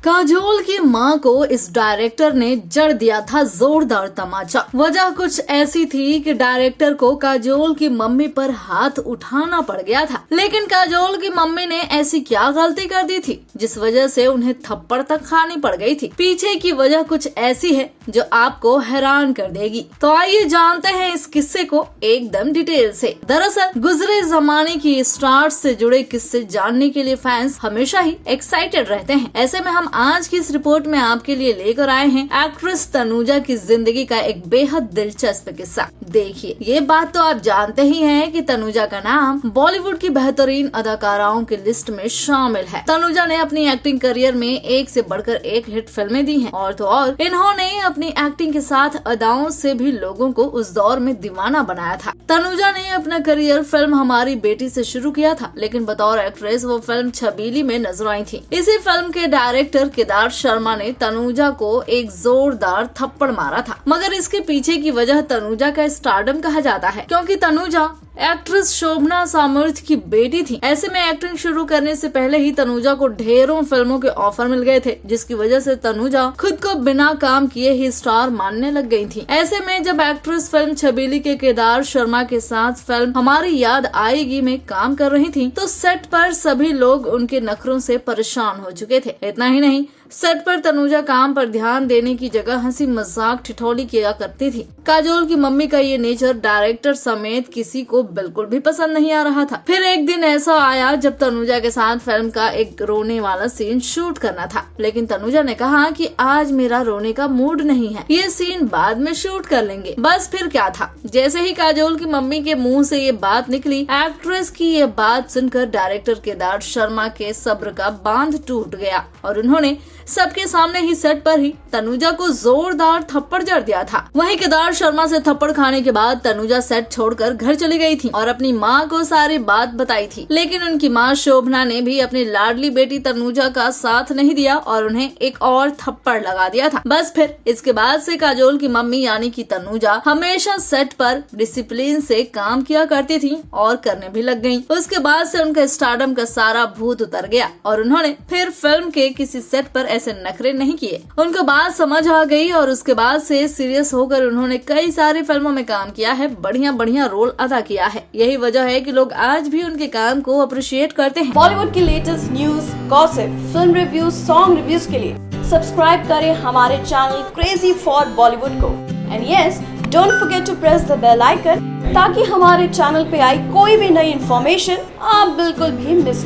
काजोल की मां को इस डायरेक्टर ने जड़ दिया था जोरदार तमाचा। वजह कुछ ऐसी थी कि डायरेक्टर को काजोल की मम्मी पर हाथ उठाना पड़ गया था। लेकिन काजोल की मम्मी ने ऐसी क्या गलती कर दी थी जिस वजह से उन्हें थप्पड़ तक खानी पड़ गई थी। पीछे की वजह कुछ ऐसी है जो आपको हैरान कर देगी। तो आइए जानते हैं इस किस्से को एकदम डिटेल से। दरअसल गुजरे जमाने की स्टार्स से जुड़े किस्से जानने के लिए फैंस हमेशा ही एक्साइटेड रहते हैं। ऐसे में हम आज की इस रिपोर्ट में आपके लिए लेकर आए हैं एक्ट्रेस तनुजा की जिंदगी का एक बेहद दिलचस्प किस्सा। देखिए, ये बात तो आप जानते ही हैं कि तनुजा का नाम बॉलीवुड की बेहतरीन अदाकाराओं की लिस्ट में शामिल है। तनुजा ने अपनी एक्टिंग करियर में एक से बढ़कर एक हिट फिल्में दी हैं और तो और इन्होंने अपनी एक्टिंग के साथ अदाओं से भी लोगों को उस दौर में दीवाना बनाया था। तनुजा ने अपना करियर फिल्म हमारी बेटी से शुरू किया था, लेकिन बतौर एक्ट्रेस वो फिल्म छबीली में नजर आई थी। इसी फिल्म के डायरेक्टर केदार शर्मा ने तनुजा को एक जोरदार थप्पड़ मारा था, मगर इसके पीछे की वजह तनुजा का स्टारडम कहा जाता है, क्योंकि तनुजा एक्ट्रेस शोभना सामर्थ्य की बेटी थी। ऐसे में एक्टिंग शुरू करने से पहले ही तनुजा को ढेरों फिल्मों के ऑफर मिल गए थे, जिसकी वजह से तनुजा खुद को बिना काम किए ही स्टार मानने लग गई थी। ऐसे में जब एक्ट्रेस फिल्म छबीली के केदार शर्मा के साथ फिल्म हमारी याद आएगी में काम कर रही थी, तो सेट पर सभी लोग उनके नखरों से परेशान हो चुके थे। इतना ही नहीं, सेट पर तनुजा काम पर ध्यान देने की जगह हंसी मजाक ठिठोली किया करती थी। काजोल की मम्मी का ये नेचर डायरेक्टर समेत किसी को बिल्कुल भी पसंद नहीं आ रहा था। फिर एक दिन ऐसा आया जब तनुजा के साथ फिल्म का एक रोने वाला सीन शूट करना था, लेकिन तनुजा ने कहा कि आज मेरा रोने का मूड नहीं है, ये सीन बाद में शूट कर लेंगे। बस फिर क्या था, जैसे ही काजोल की मम्मी के मुंह से ये बात निकली, एक्ट्रेस की ये बात सुनकर डायरेक्टर केदार शर्मा के सब्र का बांध टूट गया और उन्होंने सबके सामने ही सेट पर ही तनुजा को जोरदार थप्पड़ जड़ दिया था। वहीं केदार शर्मा से थप्पड़ खाने के बाद तनुजा सेट छोड़कर घर चली गई थी और अपनी मां को सारी बात बताई थी। लेकिन उनकी मां शोभना ने भी अपनी लाडली बेटी तनुजा का साथ नहीं दिया और उन्हें एक और थप्पड़ लगा दिया था। बस फिर इसके बाद से काजोल की मम्मी यानी कि तनुजा हमेशा सेट पर डिसिप्लिन से काम किया करती थी और करने भी लग गयी। उसके बाद से उनका स्टारडम का सारा भूत उतर गया और उन्होंने फिर फिल्म के किसी सेट पर ऐसे नखरे नहीं किए। उनको बात समझ आ गई और उसके बाद से सीरियस होकर उन्होंने कई सारी फिल्मों में काम किया है, बढ़िया रोल अदा किया है। यही वजह है कि लोग आज भी उनके काम को अप्रिशिएट करते हैं। बॉलीवुड की latest news, gossip, film reviews, song reviews के लिए सब्सक्राइब करें हमारे चैनल क्रेजी फॉर बॉलीवुड को। And yes, don't forget to press the bell icon ताकि हमारे चैनल पे आई कोई भी नई इन्फॉर्मेशन आप बिल्कुल भी मिस